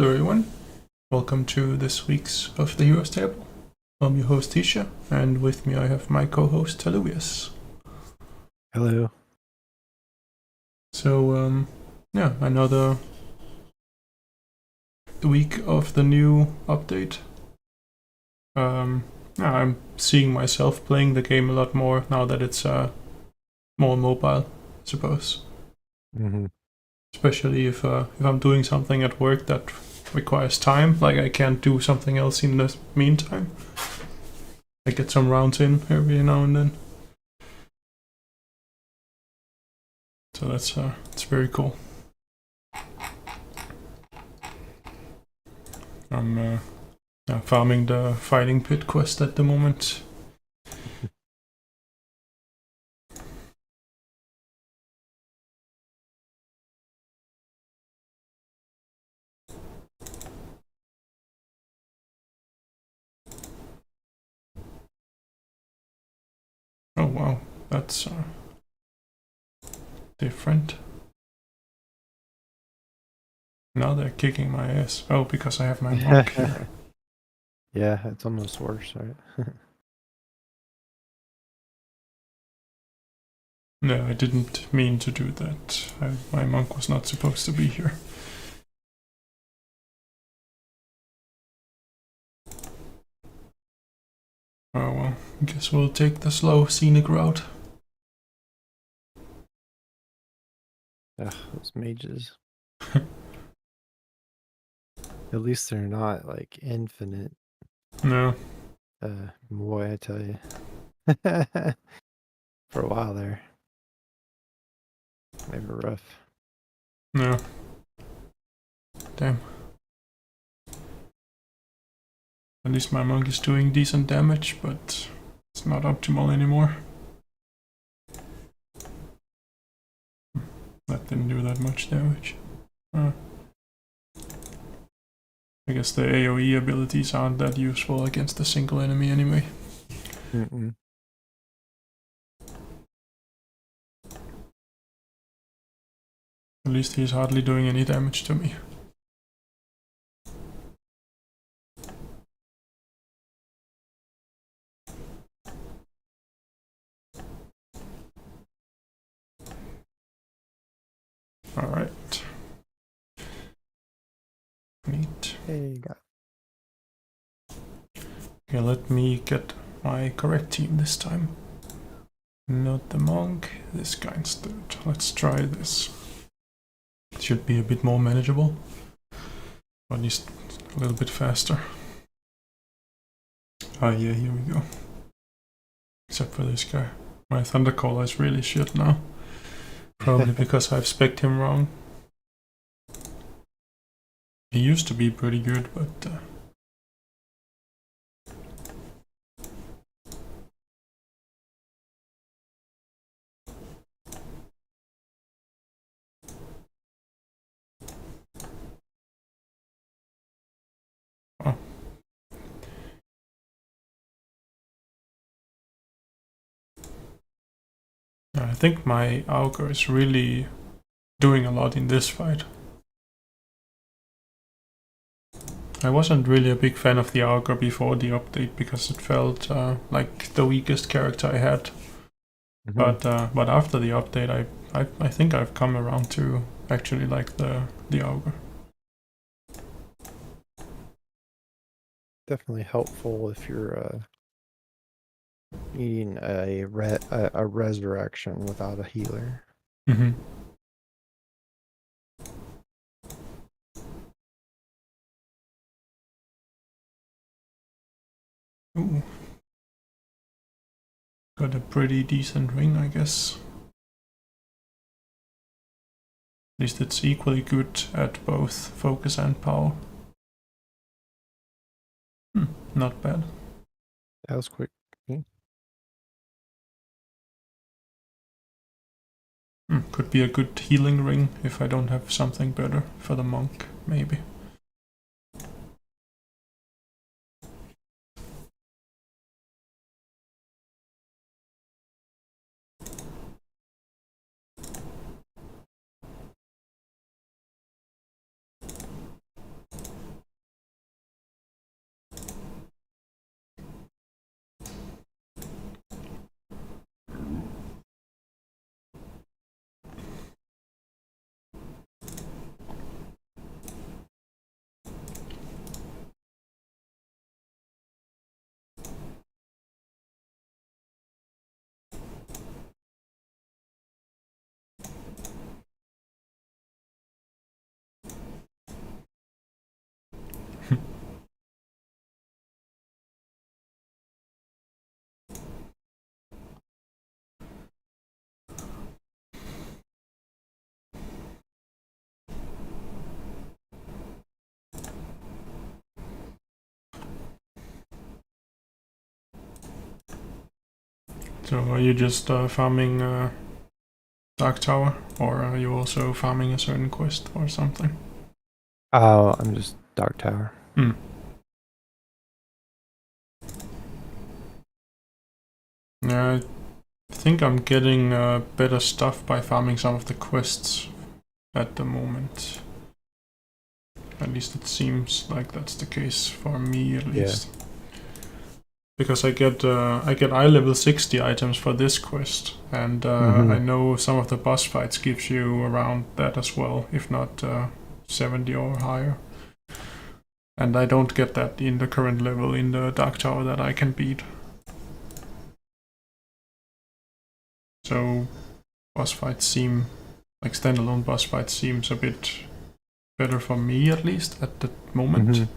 Hello everyone, welcome to this week's of the Heroes Table. I'm your host Tisha, and with me I have my co-host Teluius. Hello. So, another week of the new update. I'm seeing myself playing the game a lot more now that it's more mobile, I suppose. Mm-hmm. Especially if I'm doing something at work that requires time, like I can't do something else in the meantime. I get some rounds in every now and then. So that's very cool. I'm farming the fighting pit quest at the moment. Oh wow, that's different. Now they're kicking my ass. Oh, because I have my monk here. Yeah, it's almost worse, right? No, I didn't mean to do that. My monk was not supposed to be here. Oh well, I guess we'll take the slow, scenic route. Ugh, those mages. At least they're not like infinite. No. Boy, I tell you. For a while there. They were rough. No. Damn. At least my monk is doing decent damage, but it's not optimal anymore. That didn't do that much damage. I guess the AoE abilities aren't that useful against a single enemy anyway. Mm-mm. At least he's hardly doing any damage to me. Alright. Neat. Hey, got. Okay, let me get my correct team this time. Not the monk, this guy instead. Let's try this. It should be a bit more manageable. Or at least a little bit faster. Ah, yeah, here we go. Except for this guy. My Thundercaller is really shit now. Probably because I've spec'd him wrong. He used to be pretty good, but... Oh. I think my Augur is really doing a lot in this fight. I wasn't really a big fan of the Augur before the update because it felt like the weakest character I had. Mm-hmm. But after the update, I think I've come around to actually like the Augur. Definitely helpful if you're needing a resurrection without a healer. Mm-hmm. Ooh. Got a pretty decent ring, I guess. At least it's equally good at both focus and power. Not bad. That was quick. Could be a good healing ring if I don't have something better for the monk, maybe. So are you just farming Dark Tower, or are you also farming a certain quest or something? Oh, I'm just Dark Tower. Hmm. Yeah, I think I'm getting better stuff by farming some of the quests at the moment. At least it seems like that's the case for me, at least. Because I get eye level 60 items for this quest, and I know some of the boss fights gives you around that as well, if not 70 or higher. And I don't get that in the current level in the Dark Tower that I can beat. So boss fights seem like standalone boss fights seems a bit better for me, at least at the moment.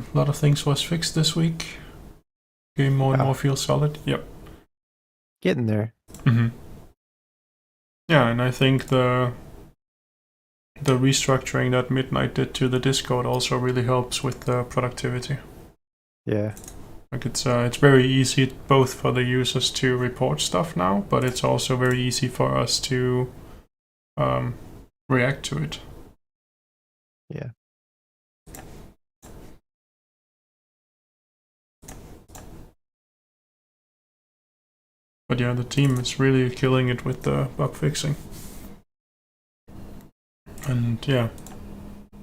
A lot of things was fixed this week. Game more and more feels solid. Yep. Getting there. Yeah, and I think the restructuring that Midnight did to the Discord also really helps with the productivity. Yeah. Like it's very easy both for the users to report stuff now, but it's also very easy for us to react to it. Yeah. But yeah, the team is really killing it with the bug fixing. And yeah,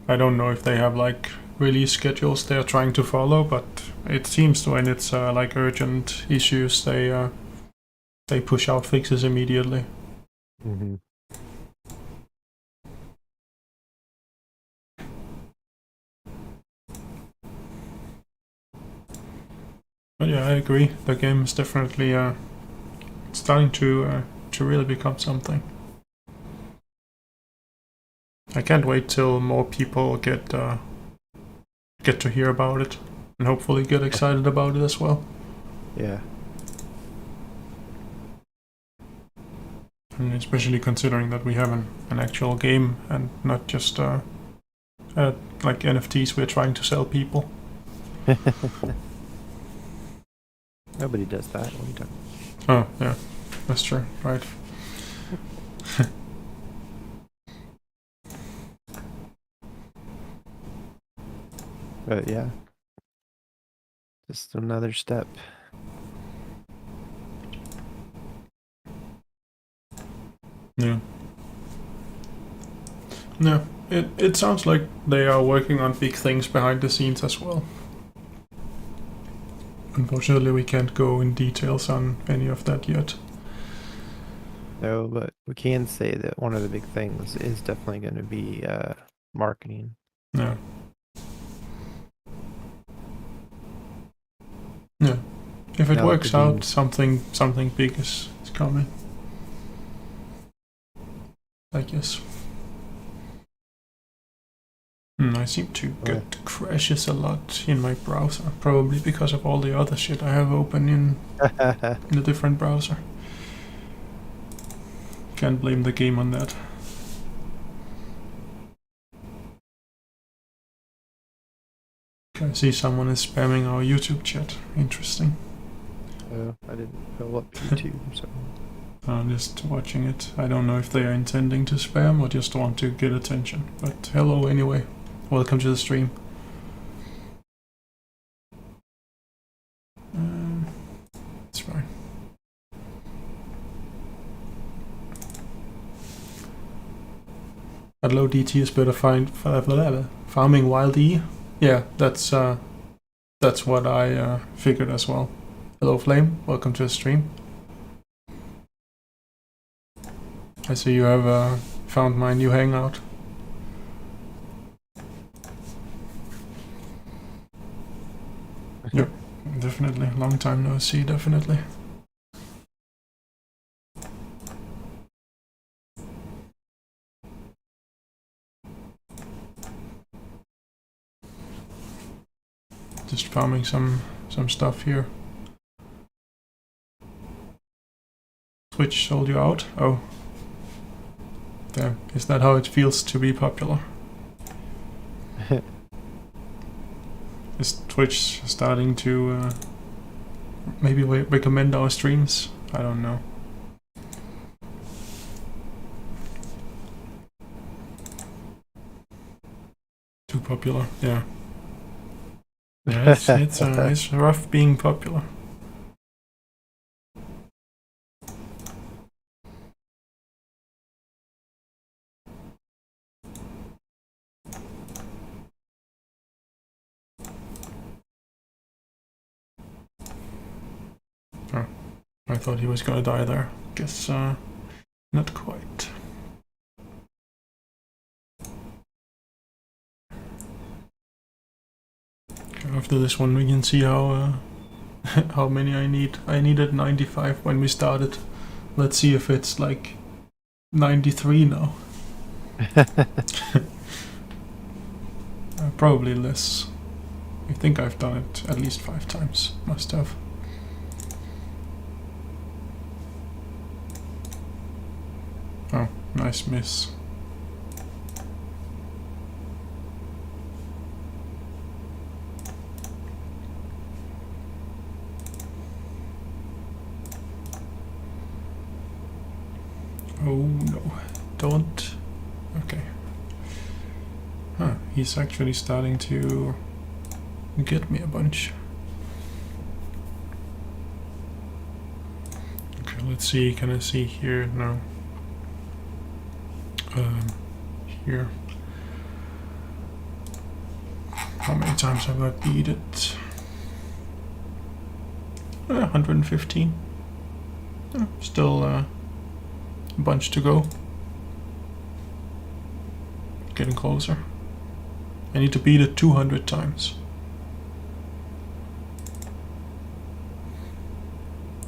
I don't know if they have like release schedules they're trying to follow, but it seems when it's like urgent issues, they push out fixes immediately. But yeah, I agree. The game is definitely starting to really become something. I can't wait till more people get to hear about it and hopefully get excited about it as well. Yeah. And especially considering that we have an actual game and not just like NFTs we're trying to sell people. Nobody does that. What are you talking Oh, yeah. That's true. Right. But yeah. Just another step. Yeah. Yeah. It sounds like they are working on big things behind the scenes as well. Unfortunately, we can't go in details on any of that yet. No, but we can say that one of the big things is definitely going to be marketing. Yeah. Yeah. If it works out, something big is coming. I guess. I seem to get crashes a lot in my browser, probably because of all the other shit I have open in a different browser. Can't blame the game on that. I see someone is spamming our YouTube chat. Interesting. I didn't fill up YouTube, so... I'm just watching it. I don't know if they are intending to spam or just want to get attention. But hello anyway. Welcome to the stream. It's fine. At low DT is better farming wild E. Yeah, that's what I figured as well. Hello Flame, welcome to the stream. I see you have found my new hangout. Yep, definitely. Long time no see, definitely. Just farming some stuff here. Twitch sold you out? Oh. Damn, is that how it feels to be popular? Is Twitch starting to maybe recommend our streams? I don't know. Too popular, yeah. Yeah, it's rough being popular. Oh, I thought he was gonna die there. Guess not quite. After this one, we can see how how many I need. I needed 95 when we started. Let's see if it's like 93 now. Probably less. I think I've done it at least 5 times. Must have. Oh, nice miss. Oh no, don't. Okay. Huh, he's actually starting to get me a bunch. Okay, let's see, can I see here? No. Here. How many times have I beat it? 115. Still a bunch to go. Getting closer. I need to beat it 200 times.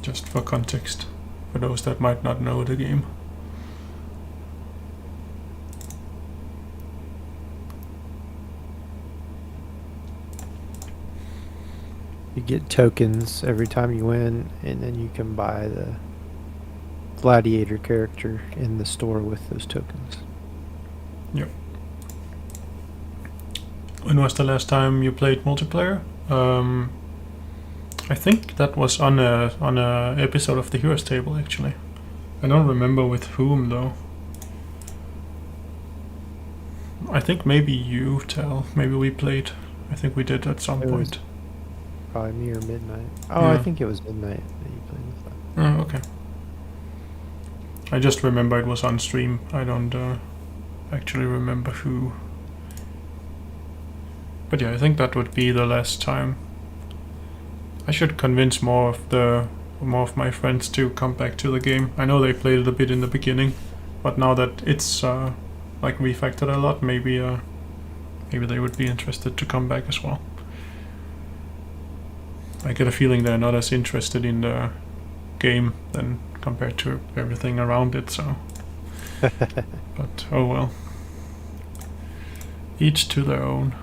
Just for context, for those that might not know the game. You get tokens every time you win, and then you can buy the gladiator character in the store with those tokens. Yep. When was the last time you played multiplayer? I think that was on a episode of the Heroes Table, actually. I don't remember with whom though. I think maybe you, Tal. Maybe we played. I think we did at some point. Probably me or Midnight. Oh, yeah. I think it was Midnight that you played with that. Oh, okay. I just remember it was on stream. I don't actually remember who. But yeah, I think that would be the last time. I should convince more of my friends to come back to the game. I know they played it a bit in the beginning, but now that it's like refactored a lot, maybe they would be interested to come back as well. I get a feeling they're not as interested in the game than compared to everything around it, so. But oh well. Each to their own.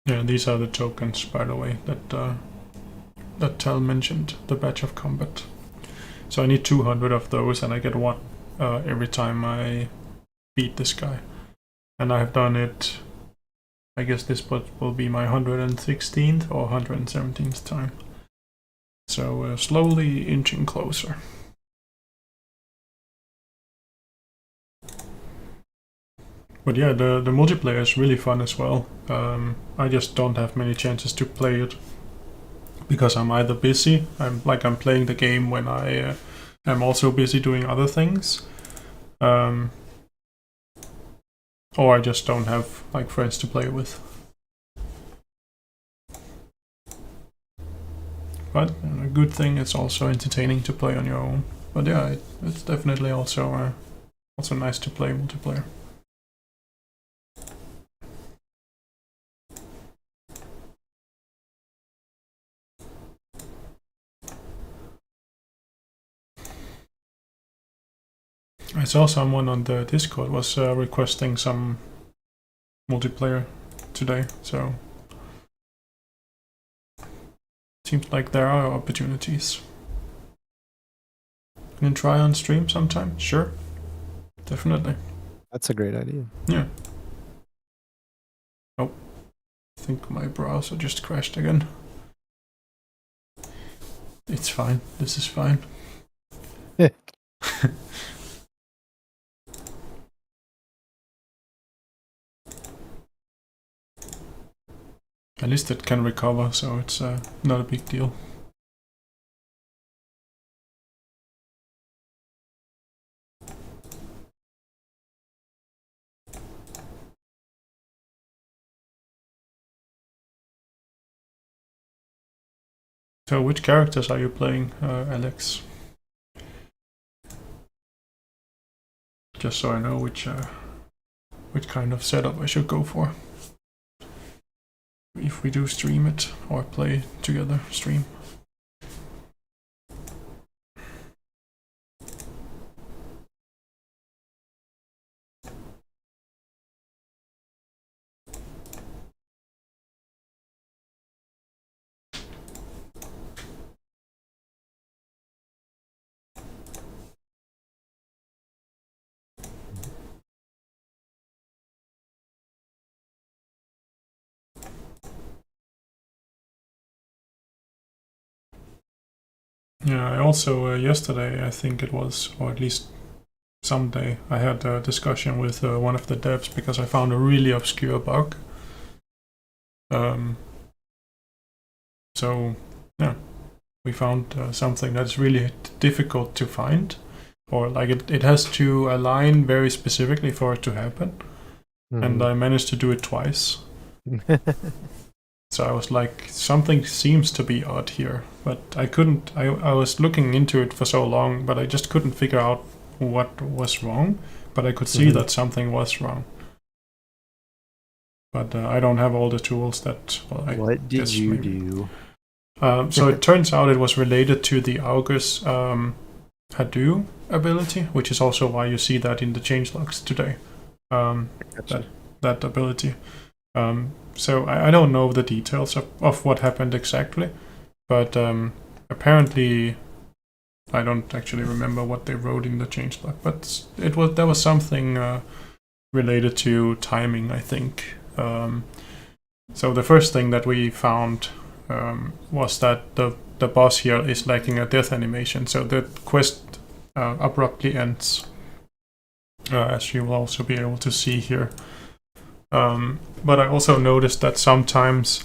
Yeah, these are the tokens, by the way, that Tal mentioned, the Badge of Combat. So I need 200 of those, and I get one every time I beat this guy. And I have done it, I guess this will be my 116th or 117th time. So slowly inching closer. But yeah, the multiplayer is really fun as well. I just don't have many chances to play it because I'm either busy, I'm playing the game when I am also busy doing other things, or I just don't have like friends to play with. But a good thing, it's also entertaining to play on your own. But yeah, it's definitely also nice to play multiplayer. I saw someone on the Discord was requesting some multiplayer today, so seems like there are opportunities. Can you try on stream sometime? Sure, definitely. That's a great idea. Yeah. Oh, I think my browser just crashed again. It's fine. This is fine. Yeah. At least it can recover, so it's not a big deal. So which characters are you playing, Alex? Just so I know which kind of setup I should go for. If we do stream it or play together stream. Yeah, I also yesterday, I think it was, or at least someday, I had a discussion with one of the devs because I found a really obscure bug. So yeah, we found something that's really difficult to find, or like it has to align very specifically for it to happen, and I managed to do it twice. So I was like, something seems to be odd here, but I couldn't. I was looking into it for so long, but I just couldn't figure out what was wrong. But I could see that something was wrong. But I don't have all the tools that. Well, what did you do? So it turns out it was related to the August Hadoop ability, which is also why you see that in the changelogs today. Gotcha. That ability. So I don't know the details of what happened exactly, but apparently I don't actually remember what they wrote in the changelog. But there was something related to timing, I think. So the first thing that we found was that the boss here is lacking a death animation, so the quest abruptly ends, as you will also be able to see here. But I also noticed that sometimes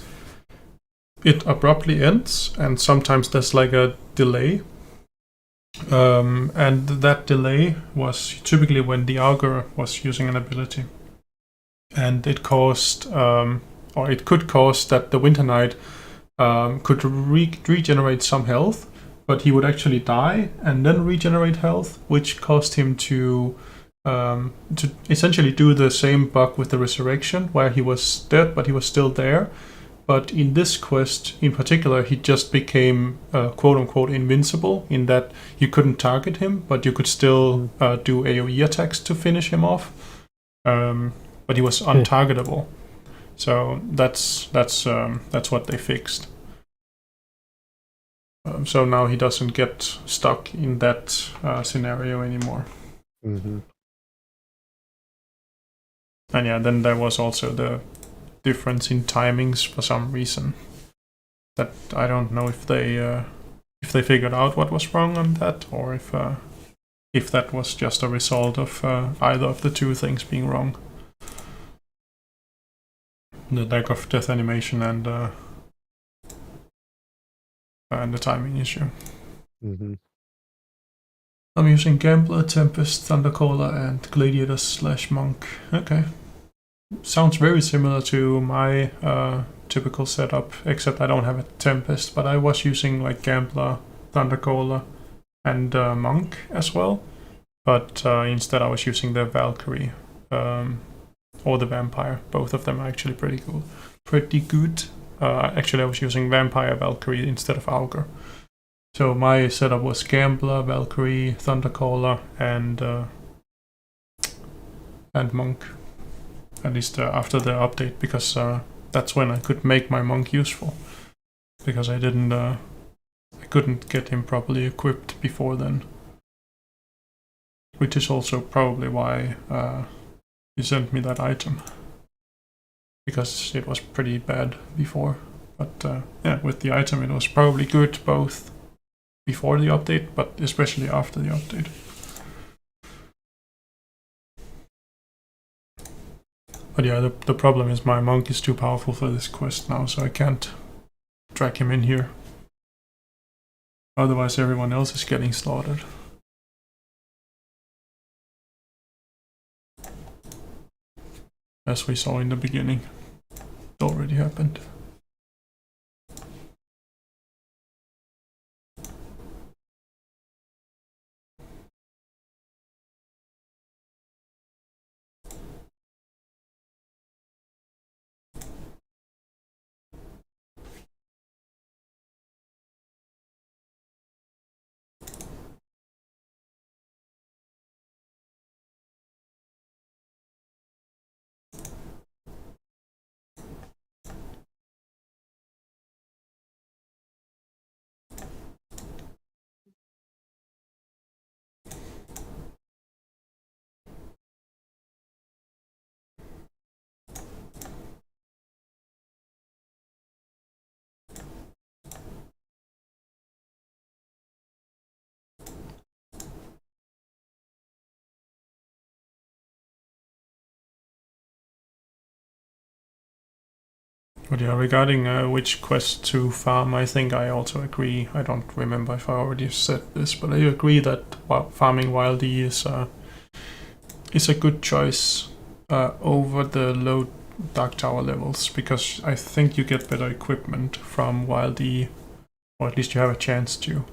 it abruptly ends, and sometimes there's like a delay. And that delay was typically when the Augur was using an ability. And it caused, or it could cause that the Winter Knight could regenerate some health, but he would actually die and then regenerate health, which caused him to essentially do the same bug with the resurrection, where he was dead but he was still there. But in this quest in particular, he just became quote-unquote invincible, in that you couldn't target him, but you could still do AoE attacks to finish him off. But he was untargetable. So that's what they fixed. So now he doesn't get stuck in that scenario anymore. And yeah, then there was also the difference in timings for some reason. That I don't know if they figured out what was wrong on that, or if that was just a result of either of the two things being wrong. The lack of death animation and the timing issue. I'm using Gambler, Tempest, Thundercaller, and Gladiator / Monk. Okay. Sounds very similar to my typical setup, except I don't have a Tempest, but I was using like Gambler, Thundercaller, and Monk as well. But instead I was using the Valkyrie or the Vampire. Both of them are actually pretty good. Actually I was using Vampire Valkyrie instead of Augur. So my setup was Gambler, Valkyrie, Thundercaller, and Monk. at least after the update, because that's when I could make my monk useful. Because I couldn't get him properly equipped before then. Which is also probably why you sent me that item. Because it was pretty bad before. But yeah, with the item it was probably good both before the update, but especially after the update. But yeah, the problem is my monk is too powerful for this quest now, so I can't drag him in here. Otherwise everyone else is getting slaughtered. As we saw in the beginning. It already happened. But yeah, regarding which quest to farm, I think I also agree. I don't remember if I already said this, but I agree that farming Wild E is a good choice over the low Dark Tower levels, because I think you get better equipment from Wild E, or at least you have a chance to.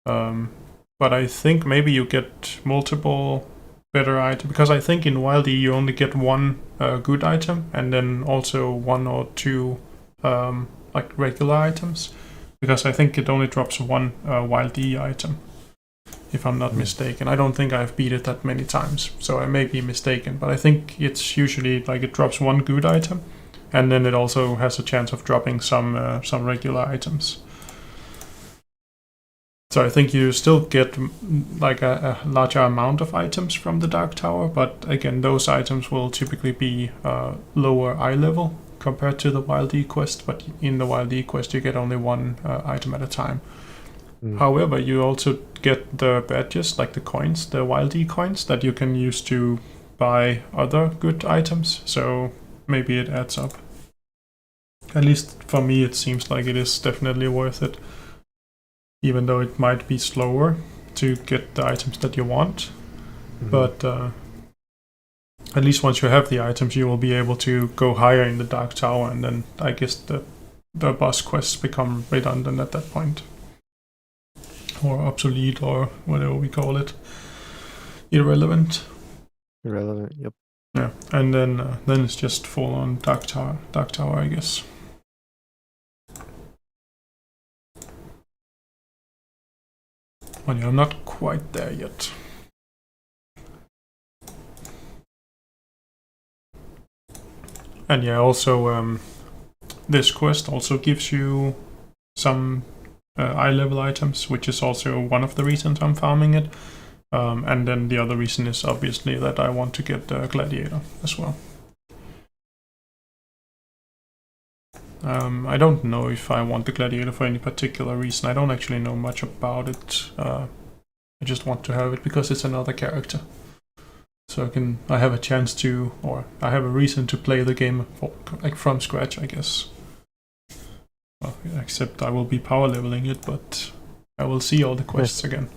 But I think maybe you get multiple better item, because I think in Wild E you only get one good item and then also one or two like regular items, because I think it only drops one Wild E item, if I'm not mistaken. I don't think I've beat it that many times, so I may be mistaken, but I think it's usually like it drops one good item and then it also has a chance of dropping some regular items. So I think you still get like a larger amount of items from the Dark Tower, but again, those items will typically be lower eye level compared to the Wild E quest, but in the Wild E quest you get only one item at a time. However, you also get the badges, like the coins, the Wild E coins, that you can use to buy other good items, so maybe it adds up. At least for me it seems like it is definitely worth it. Even though it might be slower to get the items that you want. But at least once you have the items, you will be able to go higher in the Dark Tower, and then I guess the boss quests become redundant at that point. Or obsolete, or whatever we call it. Irrelevant. Irrelevant, yep. Yeah, and then it's just full on Dark Tower, I guess. Well, yeah, I'm not quite there yet. And yeah, also this quest also gives you some eye level items, which is also one of the reasons I'm farming it. And then the other reason is obviously that I want to get the Gladiator as well. I don't know if I want the Gladiator for any particular reason. I don't actually know much about it. I just want to have it because it's another character. So I have a chance to, or I have a reason to play the game from scratch, I guess. Well, except I will be power leveling it, but I will see all the quests again.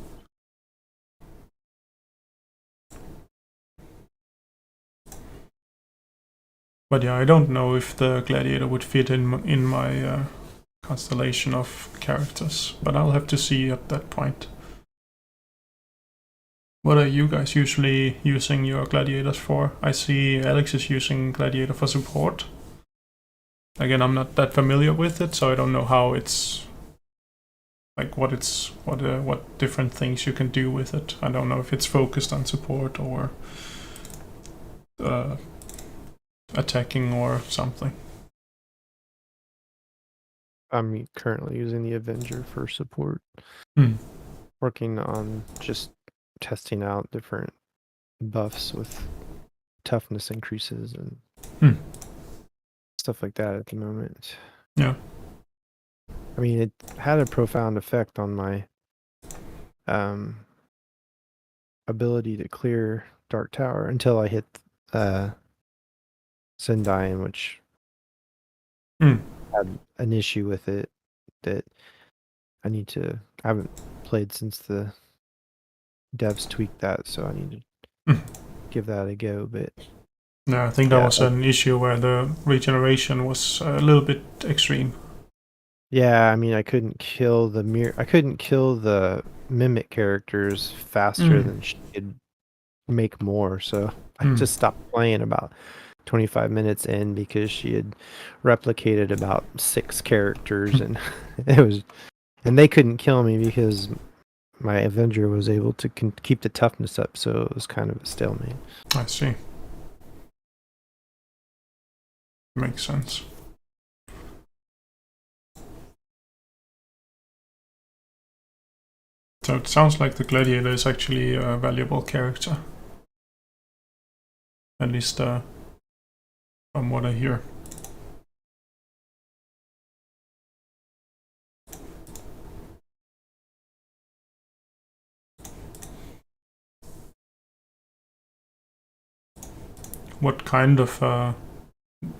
But yeah, I don't know if the Gladiator would fit in my constellation of characters, but I'll have to see at that point. What are you guys usually using your Gladiators for? I see Alex is using Gladiator for support. Again, I'm not that familiar with it, so I don't know how it's like what different things you can do with it. I don't know if it's focused on support or attacking or something? I'm currently using the Avenger for support. Hmm. Working on just testing out different buffs with toughness increases and Hmm. stuff like that at the moment. Yeah. I mean, it had a profound effect on my ability to clear Dark Tower until I hit Zendaian, which Hmm. had an issue with it that I haven't played since the devs tweaked that, so I need to Hmm. give that a go. But Yeah, I think that yeah, was an issue where the regeneration was a little bit extreme. yeah, I mean, I couldn't kill the mimic characters faster Mm. than she could make more, so I Mm. just stopped playing about 25 minutes in because she had replicated about 6 characters and they couldn't kill me because my Avenger was able to keep the toughness up, so it was kind of a stalemate. I see. Makes sense. So it sounds like the Gladiator is actually a valuable character. At least from what I hear. What kind of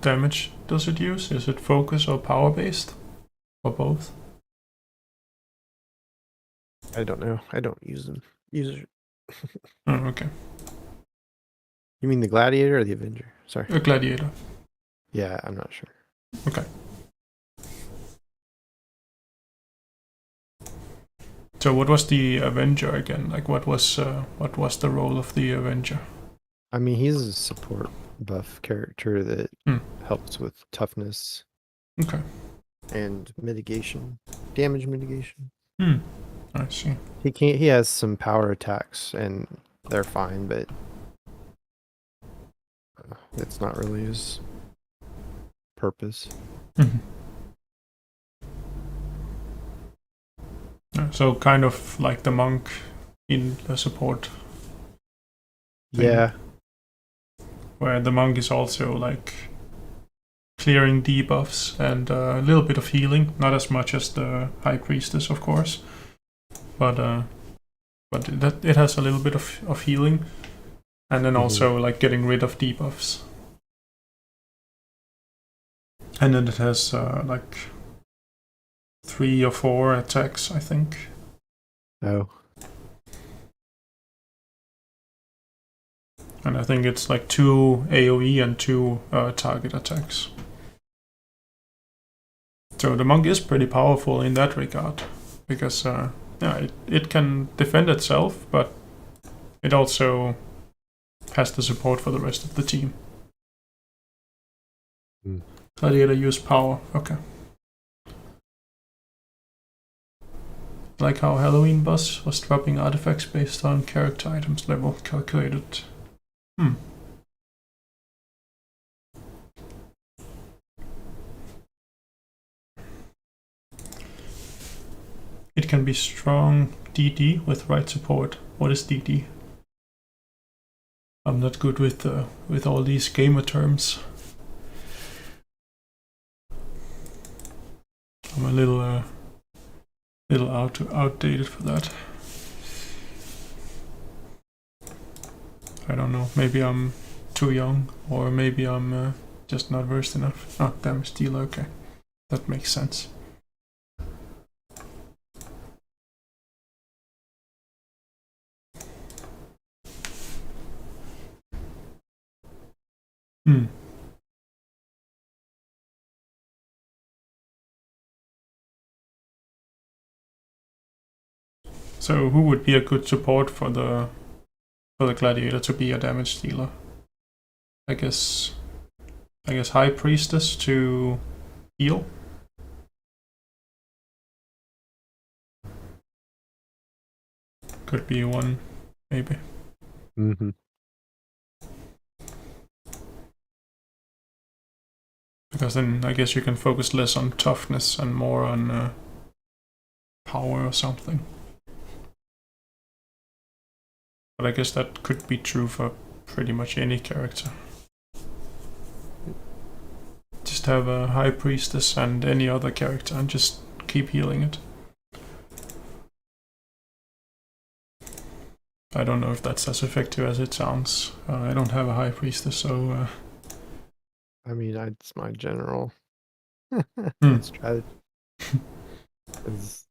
damage does it use? Is it focus or power based? Or both? I don't know. I don't use them. Oh, okay. You mean the Gladiator or the Avenger? Sorry. A Gladiator. Yeah, I'm not sure. Okay. So what was the Avenger again? Like what was the role of the Avenger? I mean, he's a support buff character that helps with toughness. Okay. And mitigation, damage mitigation. I see. He has some power attacks and they're fine, but it's not really his purpose. So kind of like the monk in the support. Yeah. Where the monk is also like clearing debuffs and a little bit of healing, not as much as the high priestess, of course, but it has a little bit of healing, and then also like getting rid of debuffs, and then it has like 3 or 4 attacks, I think. Oh. And I think it's like 2 AoE and 2 target attacks. So the monk is pretty powerful in that regard, because it can defend itself, but it also has the support for the rest of the team. Gladiator use power, okay. Like how Halloween Boss was dropping artifacts based on character items level calculated. It can be strong DD with right support. What is DD? I'm not good with all these gamer terms. I'm a little outdated for that. I don't know. Maybe I'm too young, or maybe I'm just not versed enough. Oh, damage dealer. Okay, that makes sense. So who would be a good support for the gladiator to be a damage dealer? I guess High Priestess to heal. Could be one, maybe. Because then I guess you can focus less on toughness and more on power or something. But I guess that could be true for pretty much any character. Just have a High Priestess and any other character and just keep healing it. I don't know if that's as effective as it sounds. I don't have a High Priestess, so... I mean, it's my general Hmm. strategy. 'Cause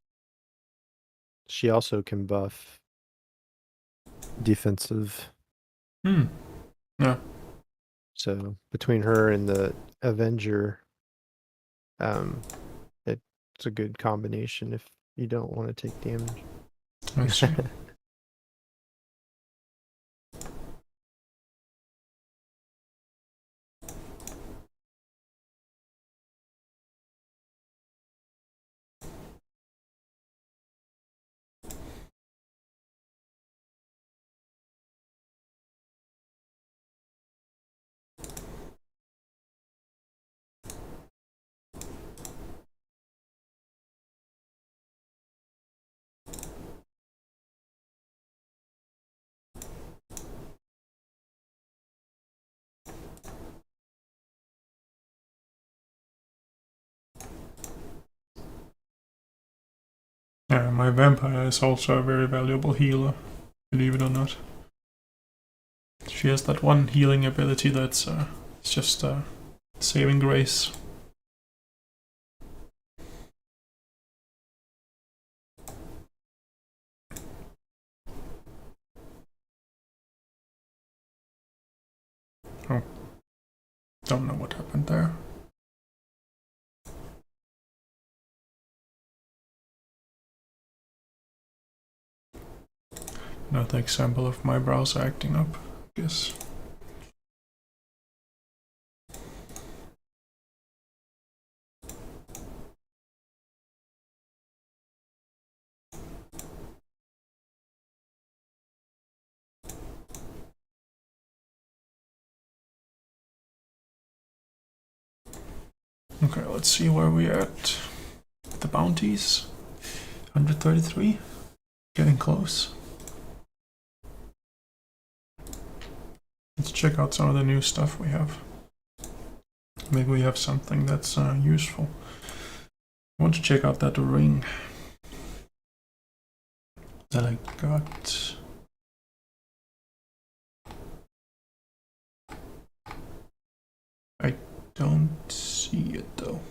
she also can buff defensive. Yeah. So between her and the Avenger, it's a good combination if you don't want to take damage. I see. Yeah, my vampire is also a very valuable healer, believe it or not. She has that one healing ability that's it's just saving grace. Oh, don't know what happened there. Another example of my browser acting up, I guess. Okay, let's see where we're at. The bounties. 133. Getting close. Let's check out some of the new stuff we have. Maybe we have something that's useful. I want to check out that ring that I got. I don't see it though.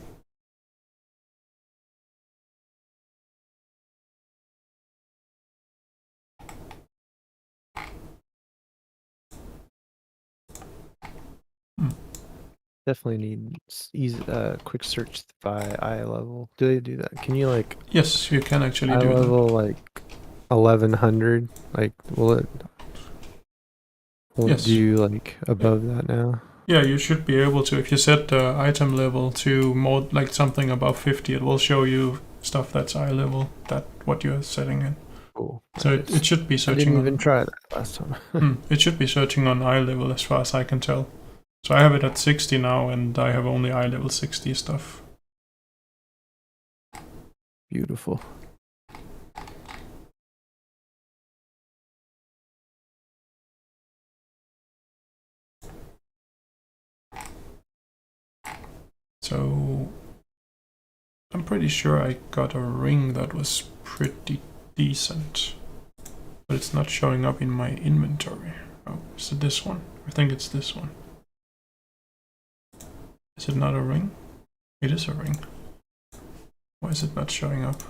Definitely need easy, quick search by eye level. Do they do that? Can you like Yes, you can actually eye do that. level like 1100? Like, will it Yes. do like above that now? Yeah, you should be able to. If you set the item level to more like something above 50, it will show you stuff that's eye level, that what you're setting in. Cool. So Nice. it should be I searching didn't even on... try that last time. It should be searching on eye level as far as I can tell. So I have it at 60 now, and I have only eye level 60 stuff. Beautiful. So I'm pretty sure I got a ring that was pretty decent, but it's not showing up in my inventory. Oh, is it this one? I think it's this one. Is it not a ring? It is a ring. Why is it not showing up?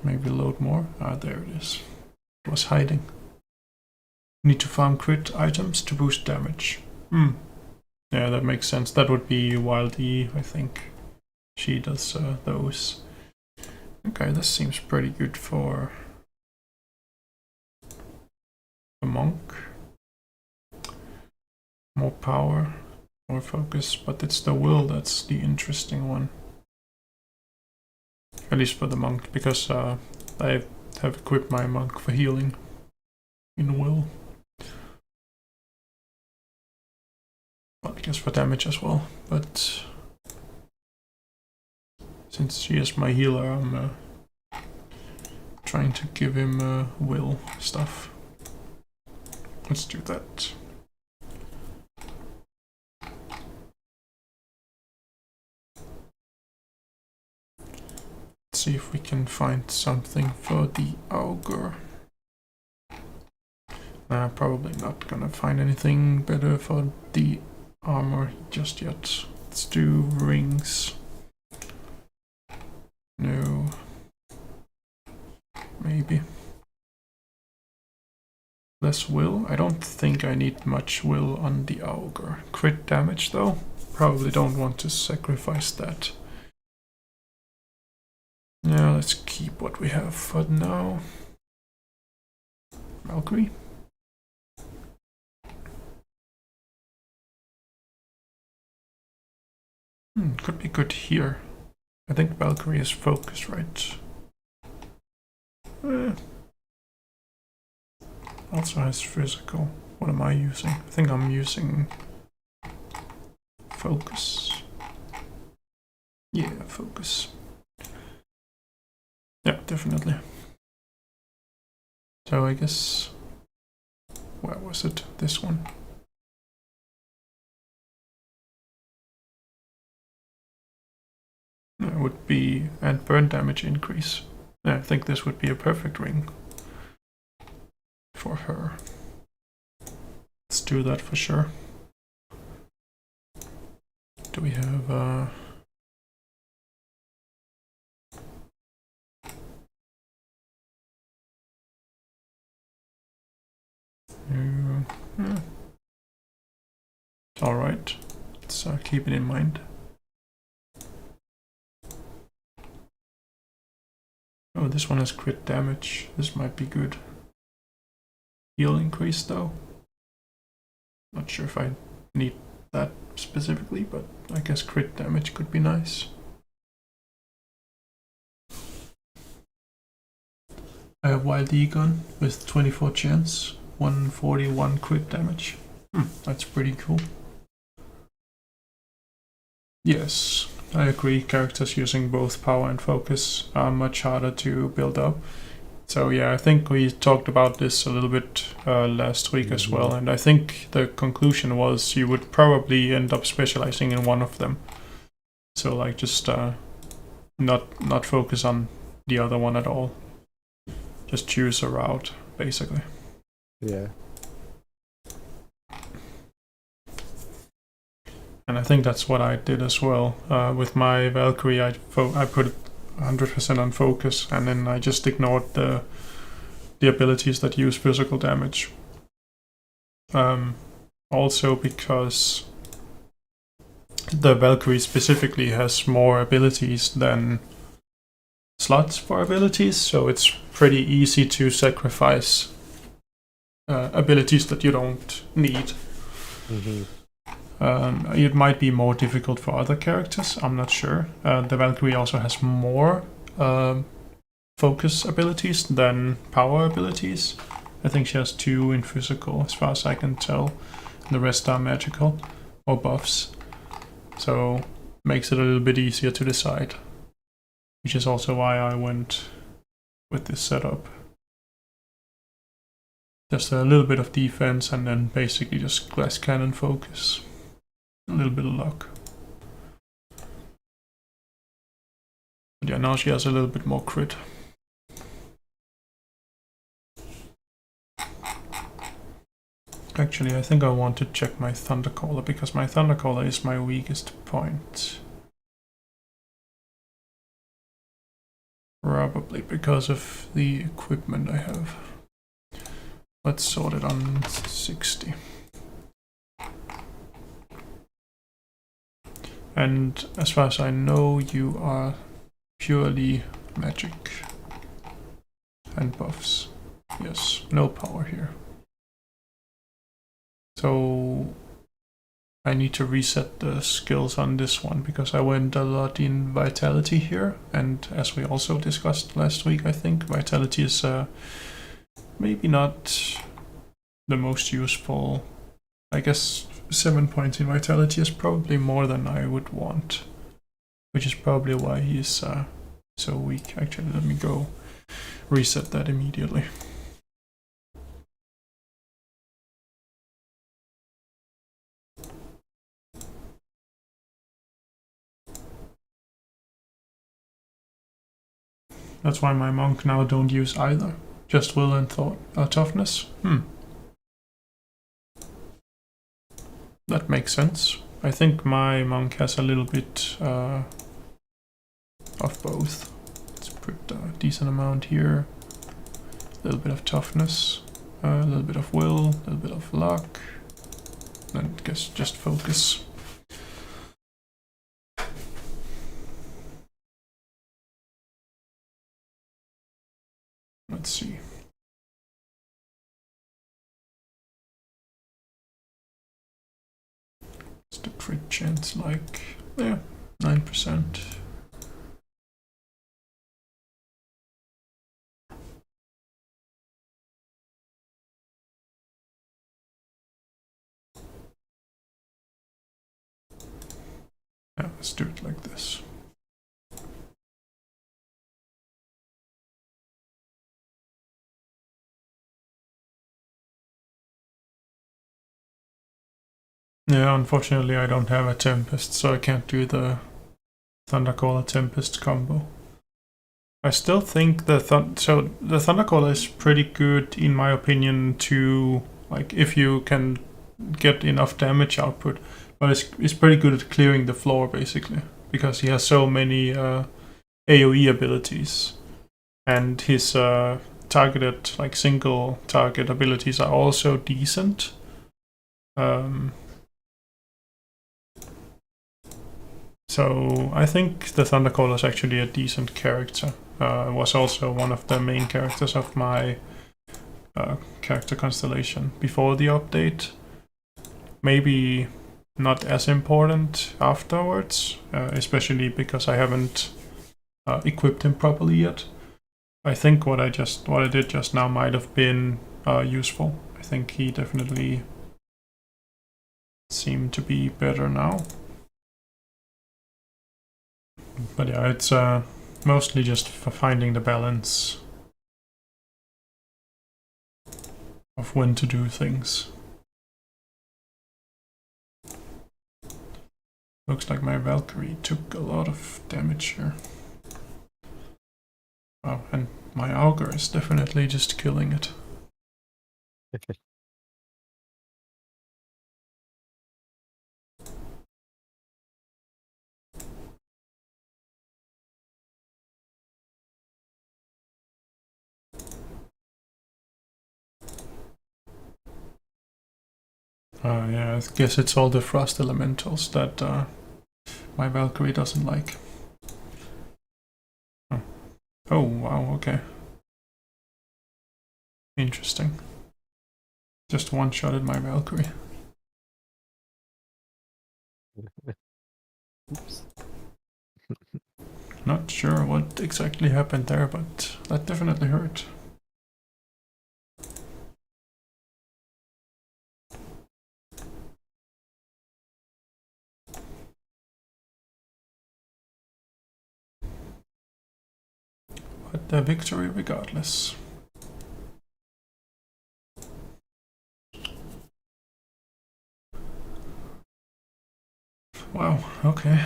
Maybe load more? Ah, there it is. It was hiding. Need to farm crit items to boost damage. Yeah, that makes sense. That would be Wild E, I think. She does those. Okay, this seems pretty good for a monk. More power, more focus, but it's the will that's the interesting one. At least for the monk, because I have equipped my monk for healing in will. Well, I guess for damage as well, but since she is my healer, I'm trying to give him will stuff. Let's do that. Let's see if we can find something for the Augur. Probably not gonna find anything better for the armor just yet. Let's do rings. No. Maybe. Less will? I don't think I need much will on the Augur. Crit damage though? Probably don't want to sacrifice that. Yeah, let's keep what we have for now. Valkyrie? Could be good here. I think Valkyrie is focused, right? Also has physical. What am I using? I think I'm using focus. Yeah, focus. Yeah, definitely. So I guess... where was it? This one. It would be... and burn damage increase. I think this would be a perfect ring for her. Let's do that for sure. Do we have it's alright. Let's keep it in mind. Oh, this one has crit damage. This might be good. Heal increase though. Not sure if I need that specifically, but I guess crit damage could be nice. I have Wild Egon with 24 chance, 141 crit damage. That's pretty cool. Yes, I agree. Characters using both power and focus are much harder to build up. So yeah, I think we talked about this a little bit last week as well, and I think the conclusion was you would probably end up specializing in one of them. So like just not focus on the other one at all. Just choose a route, basically. Yeah. And I think that's what I did as well. With my Valkyrie, I put it 100% on focus, and then I just ignored the abilities that use physical damage. Also because the Valkyrie specifically has more abilities than slots for abilities, so it's pretty easy to sacrifice abilities that you don't need. It might be more difficult for other characters, I'm not sure. The Valkyrie also has more focus abilities than power abilities. I think she has 2 in physical, as far as I can tell. The rest are magical or buffs. So makes it a little bit easier to decide. Which is also why I went with this setup. Just a little bit of defense and then basically just glass cannon focus. A little bit of luck. But yeah, now she has a little bit more crit. Actually, I think I want to check my Thundercaller, because my Thundercaller is my weakest point. Probably because of the equipment I have. Let's sort it on 60. And as far as I know, you are purely magic and buffs. Yes, no power here. So I need to reset the skills on this one, because I went a lot in Vitality here, and as we also discussed last week, I think Vitality is maybe not the most useful. I guess 7 points in vitality is probably more than I would want, which is probably why he's so weak. Actually, let me go reset that immediately. That's why my monk now don't use either. Just will and toughness. That makes sense. I think my monk has a little bit of both. Let's put a decent amount here. A little bit of toughness, a little bit of will, a little bit of luck. Then I guess just focus. Let's see. What's the crit chance like? Yeah, 9%. Yeah, let's do it like this. Yeah, unfortunately I don't have a Tempest, so I can't do the Thundercaller Tempest combo. I still think the Thundercaller is pretty good in my opinion to, like, if you can get enough damage output, but it's pretty good at clearing the floor basically, because he has so many AoE abilities, and his targeted, like single target abilities are also decent. So I think the Thundercaller is actually a decent character. Was also one of the main characters of my character constellation before the update. Maybe not as important afterwards, especially because I haven't equipped him properly yet. I think what I did just now might have been useful. I think he definitely seemed to be better now. But yeah, it's mostly just for finding the balance of when to do things. Looks like my Valkyrie took a lot of damage here. Wow, and my Augur is definitely just killing it. Yeah, I guess it's all the frost elementals that my Valkyrie doesn't like. Oh, wow, okay. Interesting. Just one-shotted my Valkyrie. Oops. Not sure what exactly happened there, but that definitely hurt. But the victory regardless. Wow, okay.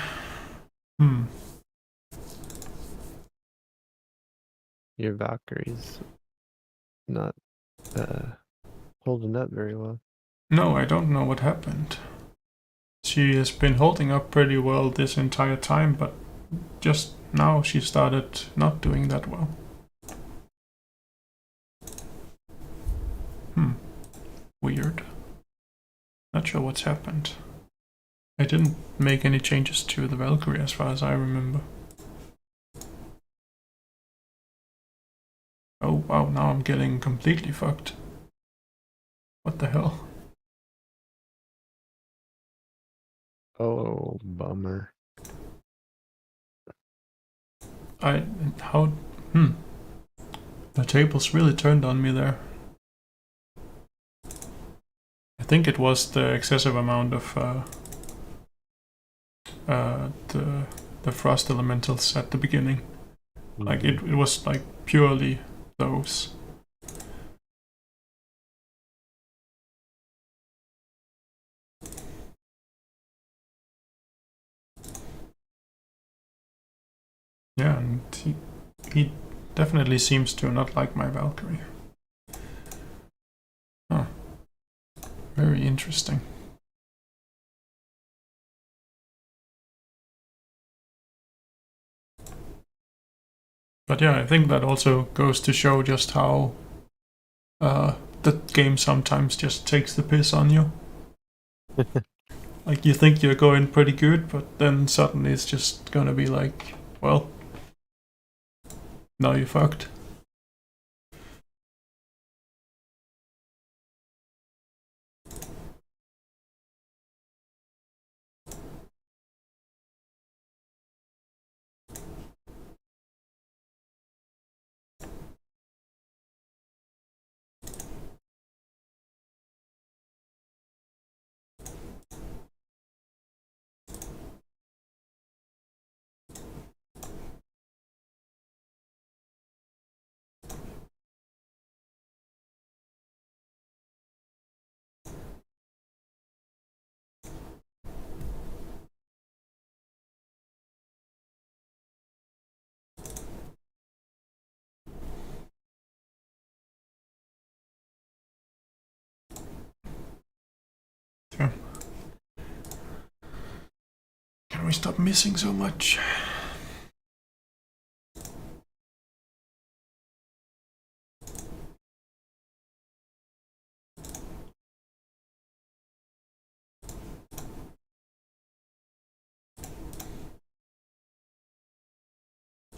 Your Valkyrie's not holding up very well. No, I don't know what happened. She has been holding up pretty well this entire time, but just now she started not doing that well. Weird. Not sure what's happened. I didn't make any changes to the Valkyrie as far as I remember. Oh wow, now I'm getting completely fucked. What the hell? Oh, bummer. The tables really turned on me there. I think it was the excessive amount of the frost elementals at the beginning. Like it was like purely those. Yeah, and he definitely seems to not like my Valkyrie. Huh. Very interesting. But yeah, I think that also goes to show just how the game sometimes just takes the piss on you. Like you think you're going pretty good, but then suddenly it's just gonna be like, well, now you fucked. Yeah. Can we stop missing so much?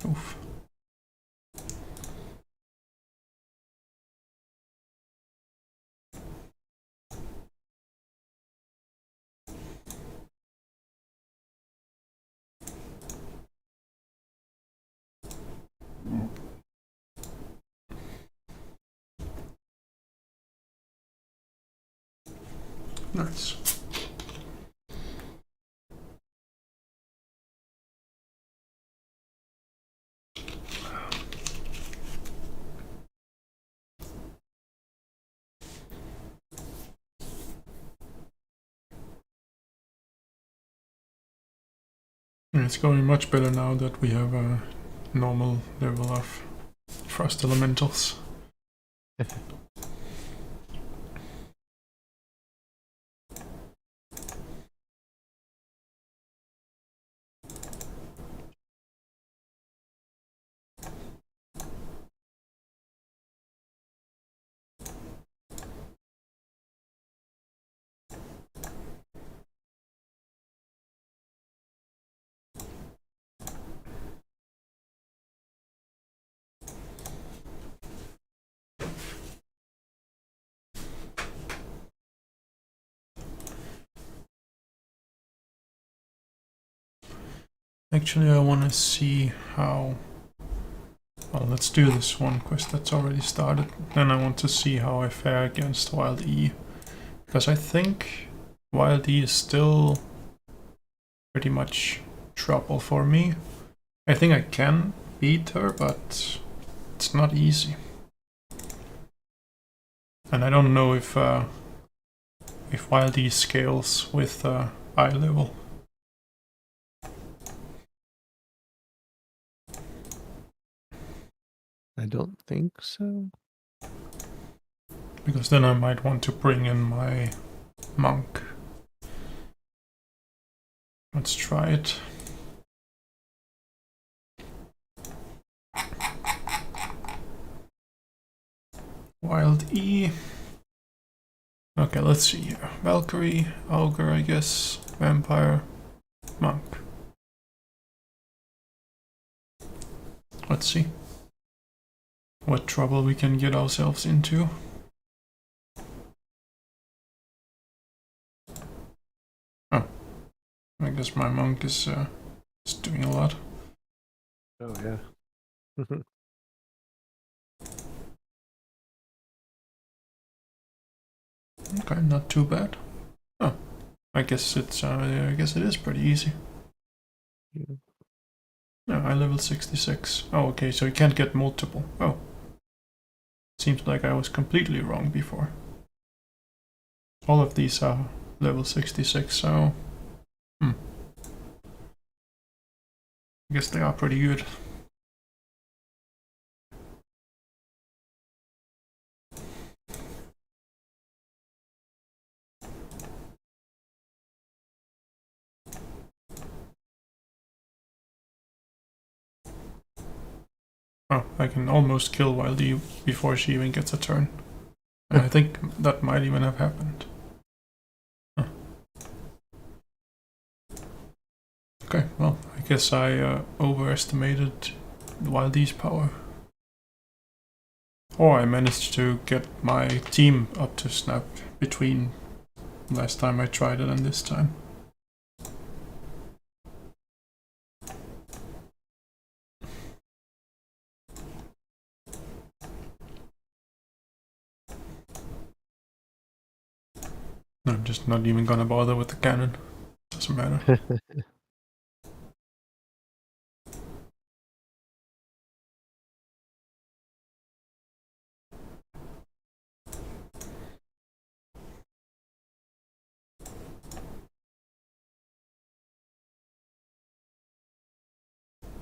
Oof. Nice. It's going much better now that we have a normal level of frost elementals. Actually, I want to see how... Well, let's do this one quest that's already started. Then I want to see how I fare against Wild E. Because I think Wild E is still pretty much trouble for me. I think I can beat her, but it's not easy. And I don't know if Wild E scales with eye level. I don't think so. Because then I might want to bring in my monk. Let's try it. Wild E. Okay, let's see here. Valkyrie, Ogre, I guess, Vampire, Monk. Let's see what trouble we can get ourselves into. Oh, I guess my monk is doing a lot. Oh yeah. Okay, not too bad. Oh, I guess it's. I guess it is pretty easy. Yeah. No, I level 66. Oh, okay, so you can't get multiple. Oh. Seems like I was completely wrong before. All of these are level 66, so... I guess they are pretty good. Oh, I can almost kill Wildy before she even gets a turn. And I think that might even have happened. Huh. Okay, well, I guess I overestimated Wildy's power. Or I managed to get my team up to snap between last time I tried it and this time. I'm just not even gonna bother with the cannon. Doesn't matter.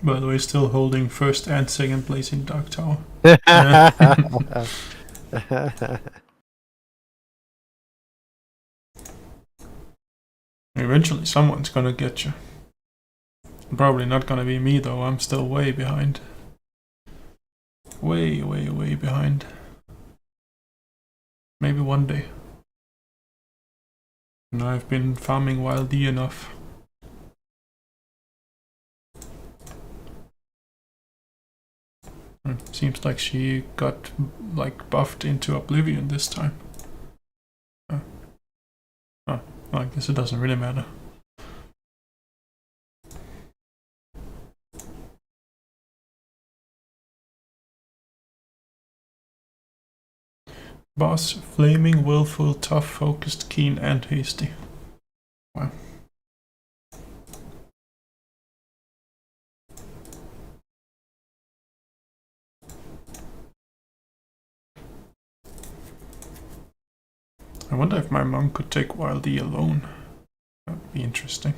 By the way, still holding first and second place in Dark Tower. Eventually someone's gonna get you. Probably not gonna be me though, I'm still way behind. Way behind. Maybe one day. And I've been farming Wild D enough. Seems like she got like buffed into Oblivion this time. Oh, I guess it doesn't really matter. Boss, flaming, willful, tough, focused, keen, and hasty. Wow. I wonder if my monk could take Wild E alone. That would be interesting.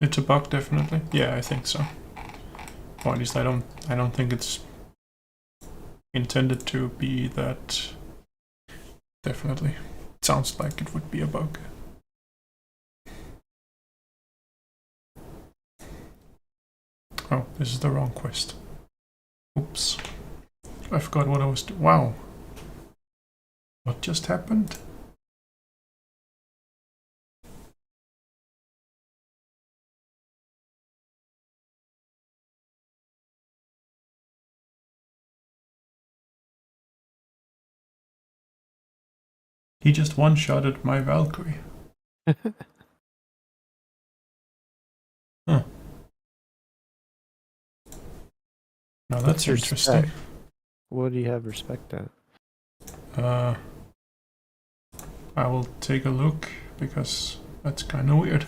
It's a bug, definitely. Yeah, I think so. Or at least I don't think it's intended to be that. Definitely. It sounds like it would be a bug. Oh, this is the wrong quest. Oops. I forgot what I was doing. Wow. What just happened? He just one-shotted my Valkyrie. Huh. Now that's interesting. Respect? What do you have respect at? I will take a look because that's kind of weird.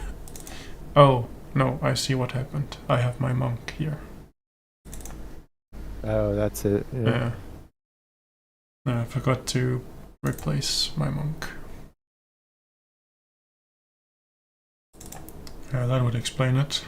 Oh, no, I see what happened. I have my monk here. Oh, that's it. Yeah. I forgot to replace my monk. Yeah, that would explain it.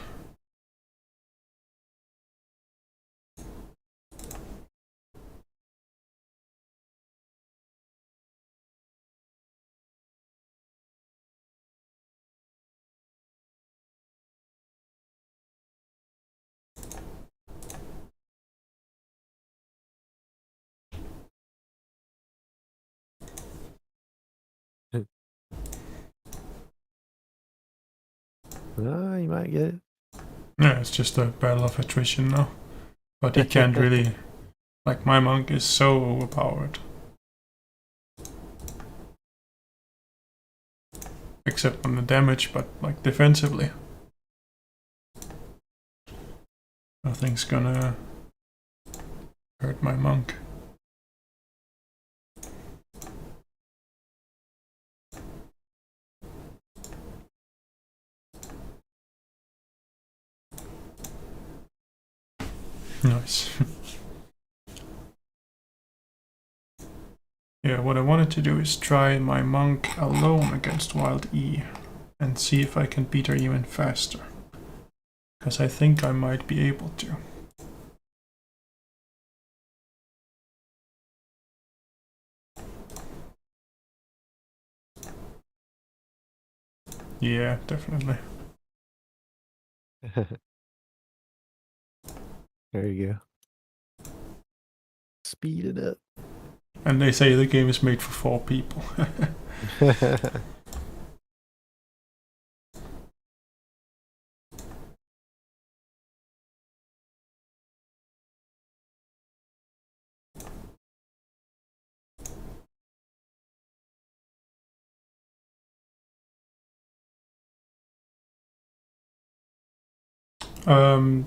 Oh, you might get it. Yeah, it's just a battle of attrition now. But he can't really... Like, my monk is so overpowered. Except on the damage, but like defensively. Nothing's gonna hurt my monk. Nice. Yeah, what I wanted to do is try my monk alone against Wild E and see if I can beat her even faster. Because I think I might be able to. Yeah, definitely. There you go. Speed it up. And they say the game is made for 4 people.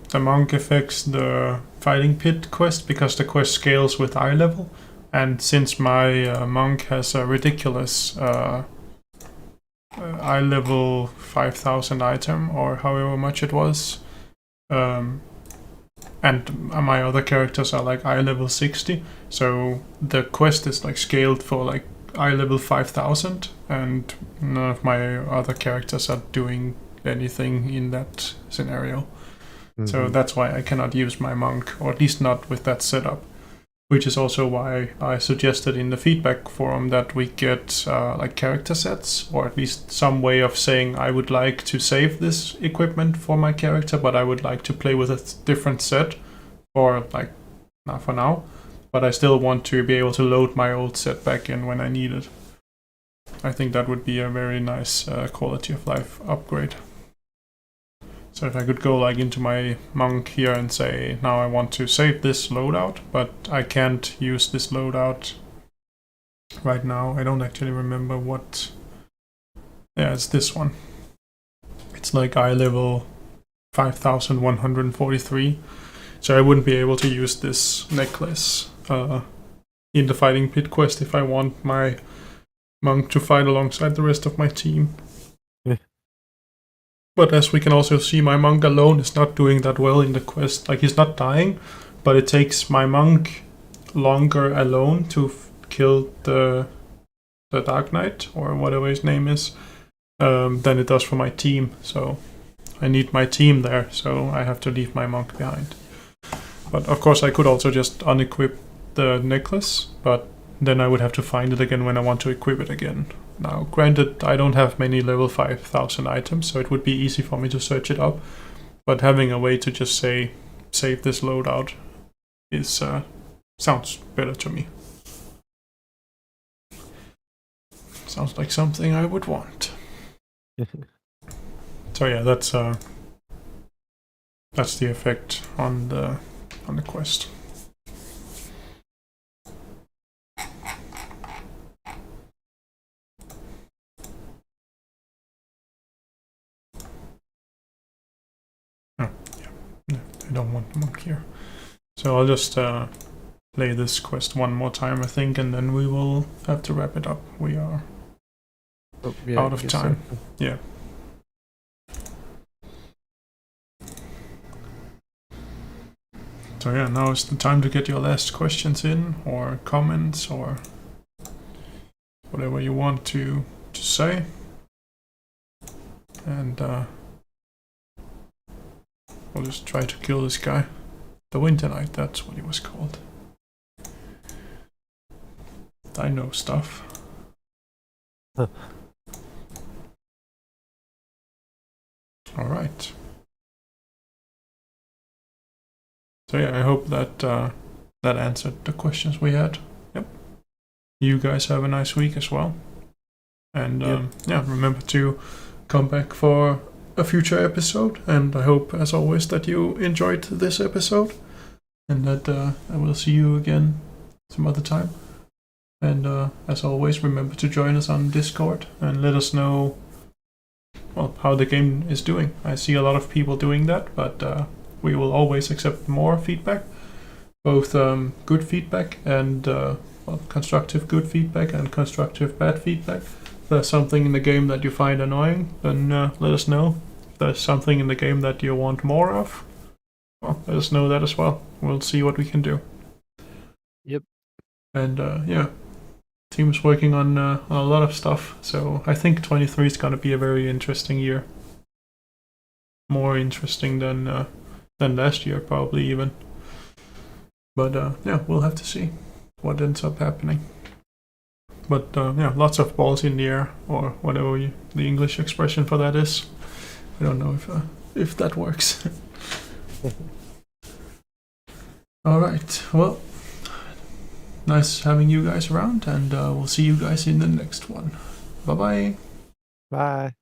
The monk affects the fighting pit quest because the quest scales with eye level, and since my monk has a ridiculous eye level 5000 item or however much it was, and my other characters are like eye level 60, so the quest is like scaled for like eye level 5000, and none of my other characters are doing anything in that scenario. So that's why I cannot use my monk, or at least not with that setup. Which is also why I suggested in the feedback forum that we get like character sets, or at least some way of saying I would like to save this equipment for my character, but I would like to play with a different set for like not for now. But I still want to be able to load my old set back in when I need it. I think that would be a very nice quality of life upgrade. So if I could go like into my monk here and say, now I want to save this loadout, but I can't use this loadout right now. I don't actually remember what. Yeah, it's this one. It's like eye level 5143. So I wouldn't be able to use this necklace in the fighting pit quest if I want my monk to fight alongside the rest of my team. But as we can also see, my monk alone is not doing that well in the quest. Like, he's not dying, but it takes my monk longer alone to kill the Dark Knight, or whatever his name is, than it does for my team. So I need my team there, so I have to leave my monk behind. But of course I could also just unequip the necklace, but then I would have to find it again when I want to equip it again. Now, granted, I don't have many level 5000 items, so it would be easy for me to search it up. But having a way to just say, save this loadout is sounds better to me. Sounds like something I would want. So yeah, that's the effect on the quest. I don't want the monk here. So I'll just play this quest one more time, I think, and then we will have to wrap it up. We are out of time. So. Yeah. So yeah, now is the time to get your last questions in, or comments, or whatever you want to say. And we'll just try to kill this guy. The Winter Knight, that's what he was called. I know stuff. Huh. Alright. So yeah, I hope that that answered the questions we had. Yep. You guys have a nice week as well. And yeah, remember to come back for a future episode, and I hope, as always, that you enjoyed this episode, and that I will see you again some other time. And as always, remember to join us on Discord and let us know, well, how the game is doing. I see a lot of people doing that, but we will always accept more feedback, both good feedback and well, constructive good feedback and constructive bad feedback. If there's something in the game that you find annoying, then let us know. If there's something in the game that you want more of, well, let us know that as well. We'll see what we can do. Yep. And yeah, team's working on a lot of stuff, so I think 23 is gonna be a very interesting year. More interesting than last year, probably even. But yeah, we'll have to see what ends up happening. But yeah, lots of balls in the air, or whatever the English expression for that is. I don't know if that works. All right, well, nice having you guys around, and we'll see you guys in the next one. Bye-bye. Bye.